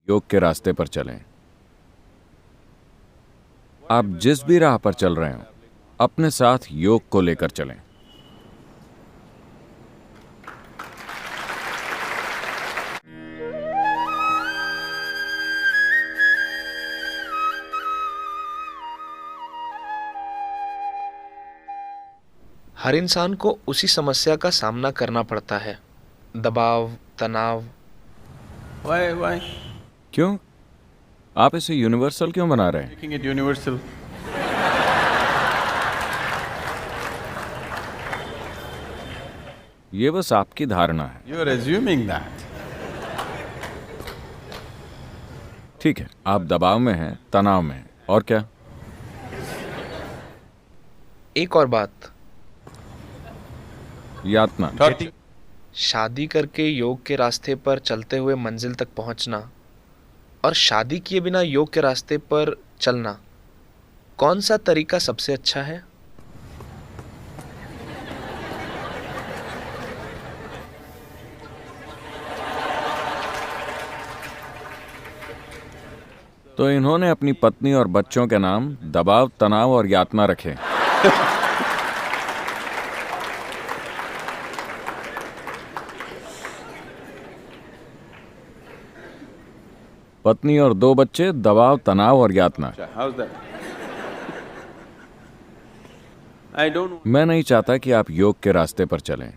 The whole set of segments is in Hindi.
योग के रास्ते पर चलें। आप जिस भी राह पर चल रहे हो, अपने साथ योग को लेकर चलें। हर इंसान को उसी समस्या का सामना करना पड़ता है, दबाव, तनाव। Why क्यों? आप इसे यूनिवर्सल क्यों बना रहे हैं? making it universal? ये बस आपकी धारणा है। You are assuming that. ठीक है, आप दबाव में हैं, तनाव में हैं, और क्या? एक और बात, यातना। Torture. शादी करके योग के रास्ते पर चलते हुए मंजिल तक पहुंचना और शादी किए बिना योग के रास्ते पर चलना, कौन सा तरीका सबसे अच्छा है? तो इन्होंने अपनी पत्नी और बच्चों के नाम दबाव, तनाव और यातना रखे। पत्नी और 2 बच्चे, दबाव, तनाव और यातना। How's that? I don't. मैं नहीं चाहता कि आप योग के रास्ते पर चलें।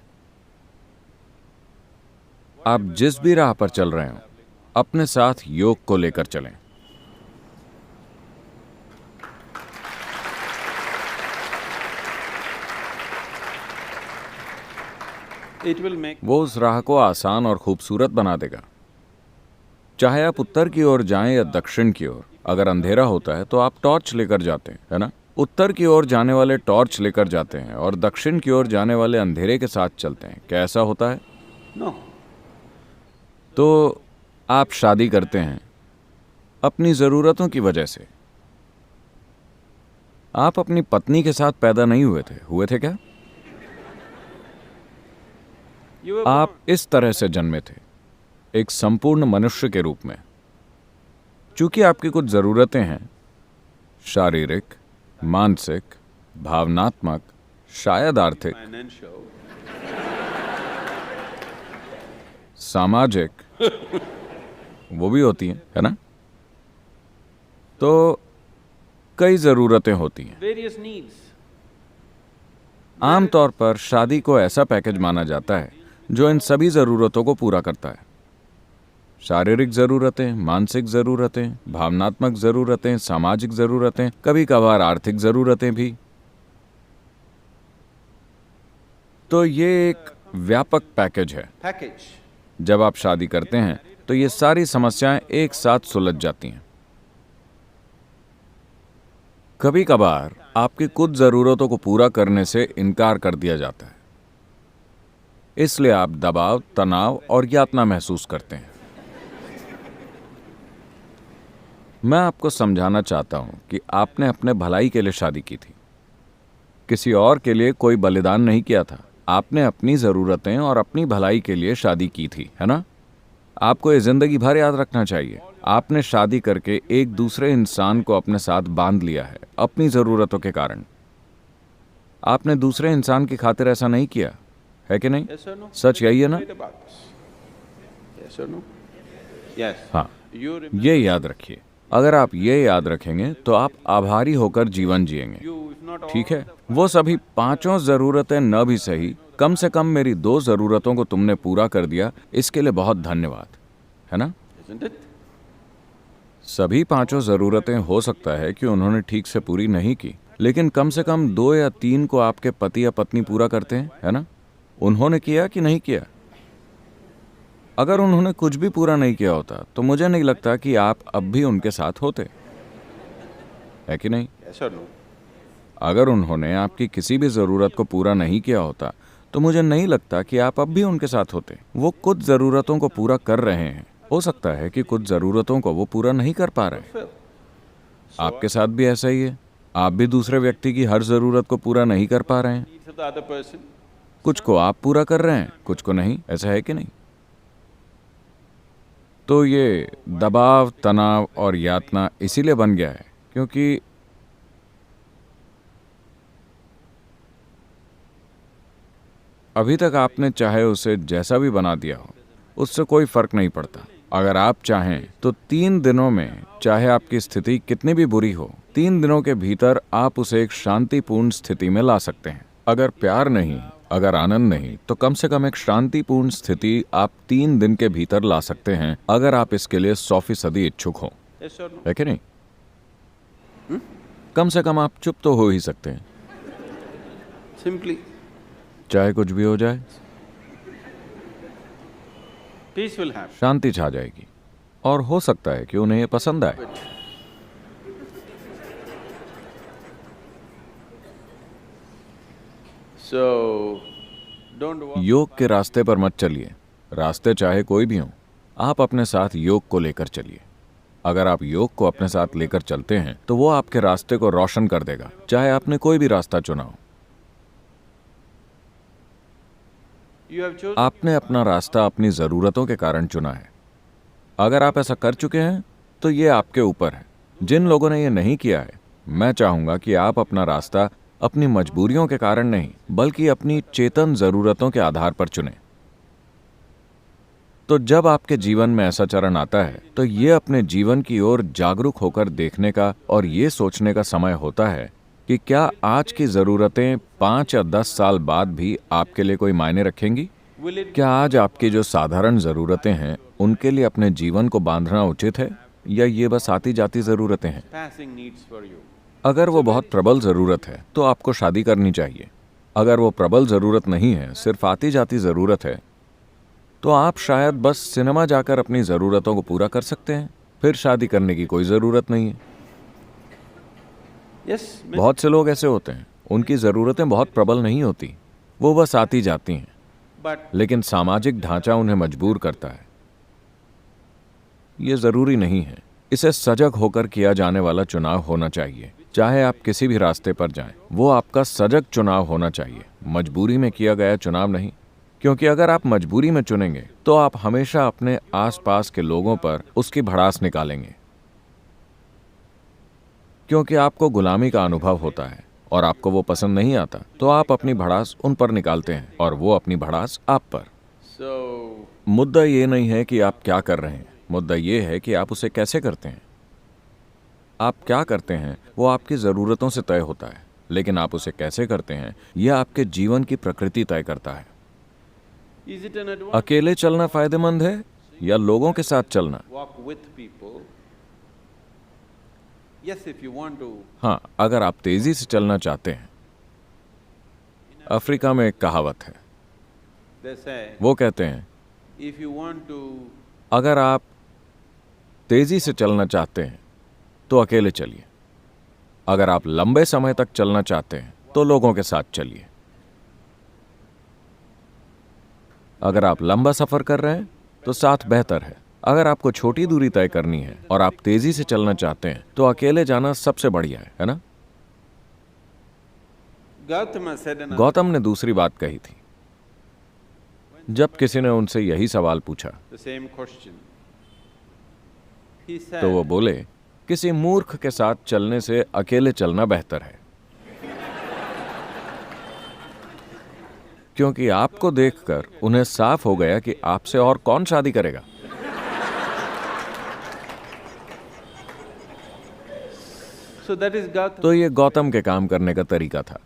आप जिस भी राह पर चल रहे हो, अपने साथ योग को लेकर चलें। It will make. वो उस राह को आसान और खूबसूरत बना देगा। चाहे आप उत्तर की ओर जाएं या दक्षिण की ओर, अगर अंधेरा होता है तो आप टॉर्च लेकर जाते हैं, है ना? उत्तर की ओर जाने वाले टॉर्च लेकर जाते हैं और दक्षिण की ओर जाने वाले अंधेरे के साथ चलते हैं। क्या ऐसा होता है? No. तो आप शादी करते हैं अपनी ज़रूरतों की वजह से। आप अपनी पत्नी के साथ पैदा नहीं हुए थे क्या? You were आप इस तरह से जन्मे थे, एक संपूर्ण मनुष्य के रूप में। चूंकि आपकी कुछ ज़रूरतें हैं, शारीरिक, मानसिक, भावनात्मक, शायद आर्थिक, financial. सामाजिक, वो भी होती हैं, है ना? तो कई ज़रूरतें होती हैं। Various needs. आमतौर पर शादी को ऐसा पैकेज माना जाता है जो इन सभी ज़रूरतों को पूरा करता है। शारीरिक ज़रूरतें, मानसिक ज़रूरतें, भावनात्मक ज़रूरतें, सामाजिक ज़रूरतें, कभी कभार आर्थिक ज़रूरतें भी। तो ये एक व्यापक पैकेज है। Package. जब आप शादी करते हैं तो ये सारी समस्याएं एक साथ सुलझ जाती हैं। कभी कभार आपकी कुछ ज़रूरतों को पूरा करने से इनकार कर दिया जाता है, इसलिए आप दबाव, तनाव और यातना महसूस करते हैं। मैं आपको समझाना चाहता हूं कि आपने अपने भलाई के लिए शादी की थी, किसी और के लिए कोई बलिदान नहीं किया था। आपने अपनी ज़रूरतें और अपनी भलाई के लिए शादी की थी, है ना? आपको ये ज़िंदगी भर याद रखना चाहिए। आपने शादी करके एक दूसरे इंसान को अपने साथ बांध लिया है अपनी ज़रूरतों के कारण। आपने दूसरे इंसान की खातिर ऐसा नहीं किया है कि नहीं? Yes or no? सच यही है ना? Read about this. Yes or no? Yes. हाँ, You remember. ये याद रखिए। अगर आप ये याद रखेंगे तो आप आभारी होकर जीवन जिएंगे। You, if not all. ठीक है, वो सभी 5 ज़रूरतें न भी सही, कम से कम मेरी 2 ज़रूरतों को तुमने पूरा कर दिया, इसके लिए बहुत धन्यवाद, है ना? Isn't it? सभी 5 ज़रूरतें हो सकता है कि उन्होंने ठीक से पूरी नहीं की, लेकिन कम से कम 2 या 3 को आपके पति या पत्नी पूरा करते हैं, है ना? उन्होंने किया कि नहीं किया? अगर उन्होंने कुछ भी पूरा नहीं किया होता तो मुझे नहीं लगता कि आप अब भी उनके साथ होते, है कि नहीं? Yes or no? अगर उन्होंने आपकी किसी भी ज़रूरत को पूरा नहीं किया होता तो मुझे नहीं लगता कि आप अब भी उनके साथ होते। वो कुछ ज़रूरतों को पूरा कर रहे हैं, हो सकता है कि कुछ ज़रूरतों को वो पूरा नहीं कर पा रहे। Fulfill. आपके साथ भी ऐसा ही है। आप भी दूसरे व्यक्ति की हर ज़रूरत को पूरा नहीं कर पा रहे हैं। Needs of the other person. कुछ को आप पूरा कर रहे हैं, कुछ को नहीं। ऐसा है कि नहीं? तो ये दबाव, तनाव और यातना इसीलिए बन गया है क्योंकि अभी तक आपने चाहे उसे जैसा भी बना दिया हो, उससे कोई फर्क नहीं पड़ता। अगर आप चाहें तो 3 दिनों में, चाहे आपकी स्थिति कितनी भी बुरी हो, 3 दिनों के भीतर आप उसे एक शांतिपूर्ण स्थिति में ला सकते हैं। अगर प्यार नहीं, अगर आनंद नहीं, तो कम से कम एक शांतिपूर्ण स्थिति आप 3 दिन के भीतर ला सकते हैं, अगर आप इसके लिए 100% इच्छुक हो, Yes or no? है कि नहीं? कम से कम आप चुप तो हो ही सकते हैं, Simply. चाहे कुछ भी हो जाए, Peace will happen. शांति छा जाएगी। और हो सकता है कि उन्हें ये पसंद आए। So, don't walk. योग के रास्ते पर मत चलिए। रास्ते चाहे कोई भी हो, आप अपने साथ योग को लेकर चलिए। अगर आप योग को अपने साथ लेकर चलते हैं तो वो आपके रास्ते को रोशन कर देगा, चाहे आपने कोई भी रास्ता चुना हो। You have chosen. आपने अपना रास्ता अपनी ज़रूरतों के कारण चुना है। अगर आप ऐसा कर चुके हैं तो ये आपके ऊपर है। जिन लोगों ने ये नहीं किया है, मैं चाहूँगा कि आप अपना रास्ता अपनी मजबूरियों के कारण नहीं, बल्कि अपनी चेतन ज़रूरतों के आधार पर चुनें। तो जब आपके जीवन में ऐसा चरण आता है तो ये अपने जीवन की ओर जागरूक होकर देखने का और ये सोचने का समय होता है कि क्या आज की ज़रूरतें 5 या 10 साल बाद भी आपके लिए कोई मायने रखेंगी? Will it क्या आज आपकी जो साधारण ज़रूरतें हैं उनके लिए अपने जीवन को बांधना उचित है, या ये बस आती जाती ज़रूरतें हैं? passing needs for you? अगर वो बहुत प्रबल ज़रूरत है तो आपको शादी करनी चाहिए। अगर वो प्रबल ज़रूरत नहीं है, सिर्फ आती जाती ज़रूरत है, तो आप शायद बस सिनेमा जाकर अपनी ज़रूरतों को पूरा कर सकते हैं। फिर शादी करने की कोई ज़रूरत नहीं है। Yes. बहुत से लोग ऐसे होते हैं, उनकी ज़रूरतें बहुत प्रबल नहीं होती, वो बस आती जाती हैं, But लेकिन सामाजिक ढांचा उन्हें मजबूर करता है। ये ज़रूरी नहीं है। इसे सजग होकर किया जाने वाला चुनाव होना चाहिए। चाहे आप किसी भी रास्ते पर जाएं, वो आपका सजग चुनाव होना चाहिए, मजबूरी में किया गया चुनाव नहीं। क्योंकि अगर आप मजबूरी में चुनेंगे तो आप हमेशा अपने आसपास के लोगों पर उसकी भड़ास निकालेंगे, क्योंकि आपको गुलामी का अनुभव होता है और आपको वो पसंद नहीं आता, तो आप अपनी भड़ास उन पर निकालते हैं और वो अपनी भड़ास आप पर। so मुद्दा ये नहीं है कि आप क्या कर रहे हैं, मुद्दा ये है कि आप उसे कैसे करते हैं। आप क्या करते हैं वो आपकी ज़रूरतों से तय होता है, लेकिन आप उसे कैसे करते हैं यह आपके जीवन की प्रकृति तय करता है। is it an advantage? अकेले चलना फायदेमंद है या लोगों के साथ चलना? Walk with people. Yes, if you want to. हाँ, अगर आप तेजी से चलना चाहते हैं। अफ्रीका में एक कहावत है, They say, वो कहते हैं, if you want to अगर आप तेजी से चलना चाहते हैं तो अकेले चलिए। अगर आप लंबे समय तक चलना चाहते हैं तो लोगों के साथ चलिए। अगर आप लंबा सफर कर रहे हैं तो साथ बेहतर है। अगर आपको छोटी दूरी तय करनी है और आप तेजी से चलना चाहते हैं तो अकेले जाना सबसे बढ़िया है ना? Gautama said another. गौतम ने दूसरी बात कही थी। जब किसी ने उनसे यही सवाल पूछा The same question. He said, तो वो बोले, किसी मूर्ख के साथ चलने से अकेले चलना बेहतर है, क्योंकि आपको देखकर उन्हें साफ हो गया कि आपसे और कौन शादी करेगा। so that is Gautama. तो ये गौतम के काम करने का तरीका था।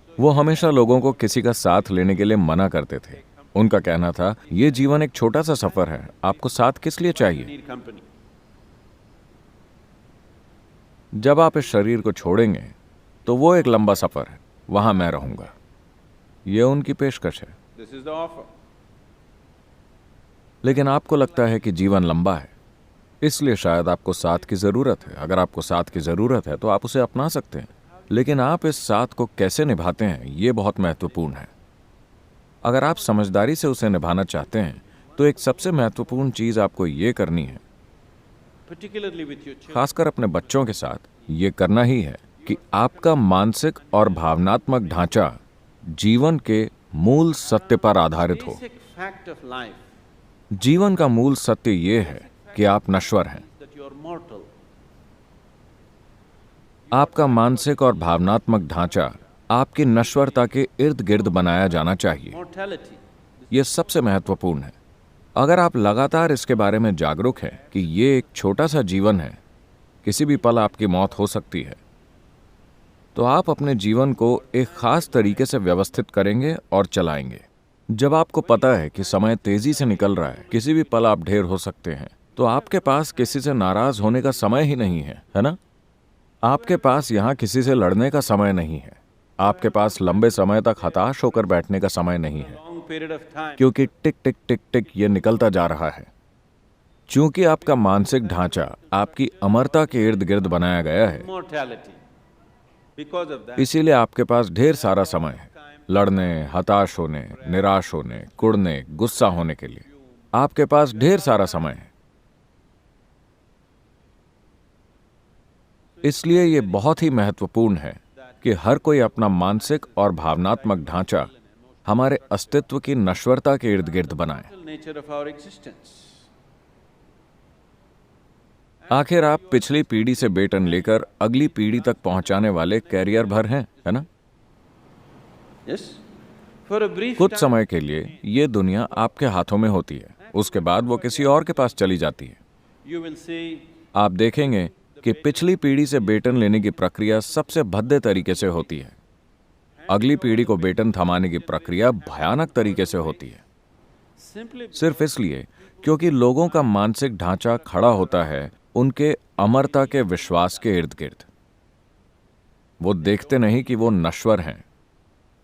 वो हमेशा लोगों को किसी का साथ लेने के लिए मना करते थे। उनका कहना था, ये जीवन एक छोटा सा सफर है, आपको साथ किस लिए चाहिए? Need company. जब आप इस शरीर को छोड़ेंगे तो वो एक लंबा सफर है, वहां मैं रहूंगा। ये उनकी पेशकश है। This is the offer. लेकिन आपको लगता है कि जीवन लंबा है, इसलिए शायद आपको साथ की ज़रूरत है। अगर आपको साथ की ज़रूरत है तो आप उसे अपना सकते हैं, लेकिन आप इस साथ को कैसे निभाते हैं ये बहुत महत्वपूर्ण है। अगर आप समझदारी से उसे निभाना चाहते हैं तो एक सबसे महत्वपूर्ण चीज़ आपको ये करनी है, Particularly with your children. खासकर अपने बच्चों के साथ ये करना ही है, कि आपका मानसिक और भावनात्मक ढांचा जीवन के मूल सत्य पर आधारित हो। Basic fact of life. जीवन का मूल सत्य ये है कि आप नश्वर हैं। that you are mortal. आपका मानसिक और भावनात्मक ढांचा आपकी नश्वरता के इर्द गिर्द बनाया जाना चाहिए। Mortality. यह सबसे महत्वपूर्ण है। अगर आप लगातार इसके बारे में जागरूक हैं कि ये एक छोटा सा जीवन है, किसी भी पल आपकी मौत हो सकती है, तो आप अपने जीवन को एक खास तरीके से व्यवस्थित करेंगे और चलाएंगे। जब आपको पता है कि समय तेजी से निकल रहा है, किसी भी पल आप ढेर हो सकते हैं, तो आपके पास किसी से नाराज होने का समय ही नहीं है ना? आपके पास यहाँ किसी से लड़ने का समय नहीं है। आपके पास लंबे समय तक हताश होकर बैठने का समय नहीं है, Long period of time. क्योंकि टिक टिक टिक टिक ये निकलता जा रहा है। चूंकि आपका मानसिक ढांचा आपकी अमरता के इर्द गिर्द बनाया गया है, Mortality. Because of that, इसीलिए आपके पास ढेर सारा समय है लड़ने, हताश होने, निराश होने, कुड़ने, गुस्सा होने के लिए। आपके पास ढेर सारा समय है। इसलिए ये बहुत ही महत्वपूर्ण है कि हर कोई अपना मानसिक और भावनात्मक ढांचा हमारे अस्तित्व की नश्वरता के इर्द गिर्द बनाए। nature of our existence. आखिर आप पिछली पीढ़ी से बेटन लेकर अगली पीढ़ी तक पहुंचाने वाले कैरियर भर हैं, है ना? Yes. For a brief कुछ time, समय के लिए ये दुनिया आपके हाथों में होती है, उसके बाद वो किसी और के पास चली जाती है। you will see आप देखेंगे कि पिछली पीढ़ी से बेटन लेने की प्रक्रिया सबसे भद्दे तरीके से होती है। अगली पीढ़ी को बेटन थमाने की प्रक्रिया भयानक तरीके से होती है, simply सिर्फ इसलिए क्योंकि लोगों का मानसिक ढांचा खड़ा होता है उनके अमरता के विश्वास के इर्द गिर्द। वो देखते नहीं कि वो नश्वर हैं।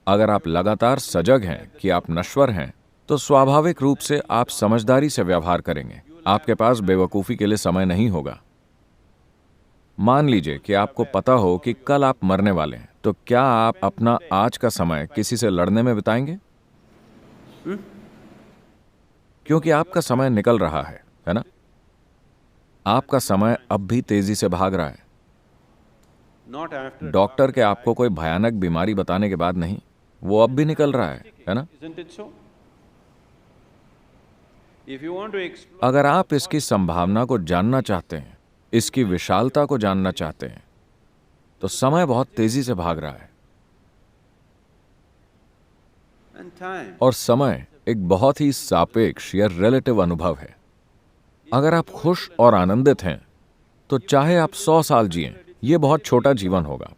अगर आप लगातार सजग हैं कि आप नश्वर हैं, तो स्वाभाविक रूप से आप समझदारी से व्यवहार करेंगे। आपके पास बेवकूफ़ी के लिए समय नहीं होगा। मान लीजिए कि आपको पता हो कि कल आप मरने वाले हैं, तो क्या आप अपना आज का समय किसी से लड़ने में बिताएंगे? क्योंकि आपका समय निकल रहा है ना? आपका समय अब भी तेजी से भाग रहा है। not after. डॉक्टर के आपको कोई भयानक बीमारी बताने के बाद नहीं, वो अब भी निकल रहा है ना? Isn't it so? If you want to explore अगर आप इसकी संभावना को जानना चाहते हैं, इसकी विशालता को जानना चाहते हैं, तो समय बहुत तेजी से भाग रहा है। and time, और समय एक बहुत ही सापेक्ष या रिलेटिव अनुभव है। अगर आप खुश और आनंदित हैं, तो चाहे आप 100 साल जिएं, ये बहुत छोटा जीवन होगा,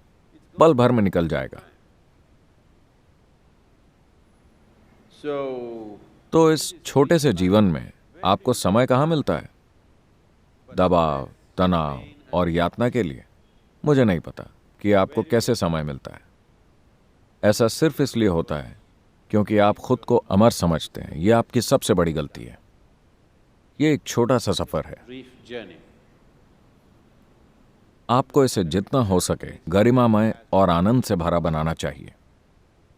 पल भर में निकल जाएगा। so तो इस छोटे से जीवन में आपको समय कहाँ मिलता है? दबाव, तनाव और यातना के लिए? मुझे नहीं पता कि आपको कैसे समय मिलता है। ऐसा सिर्फ इसलिए होता है क्योंकि आप खुद को अमर समझते हैं। यह आपकी सबसे बड़ी गलती है। ये एक छोटा सा सफर है। brief journey. आपको इसे जितना हो सके गरिमामय और आनंद से भरा बनाना चाहिए।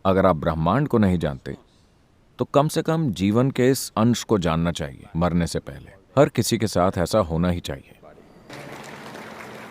अगर आप ब्रह्मांड को नहीं जानते, तो कम से कम जीवन के इस अंश को जानना चाहिए। मरने से पहले हर किसी के साथ ऐसा होना ही चाहिए।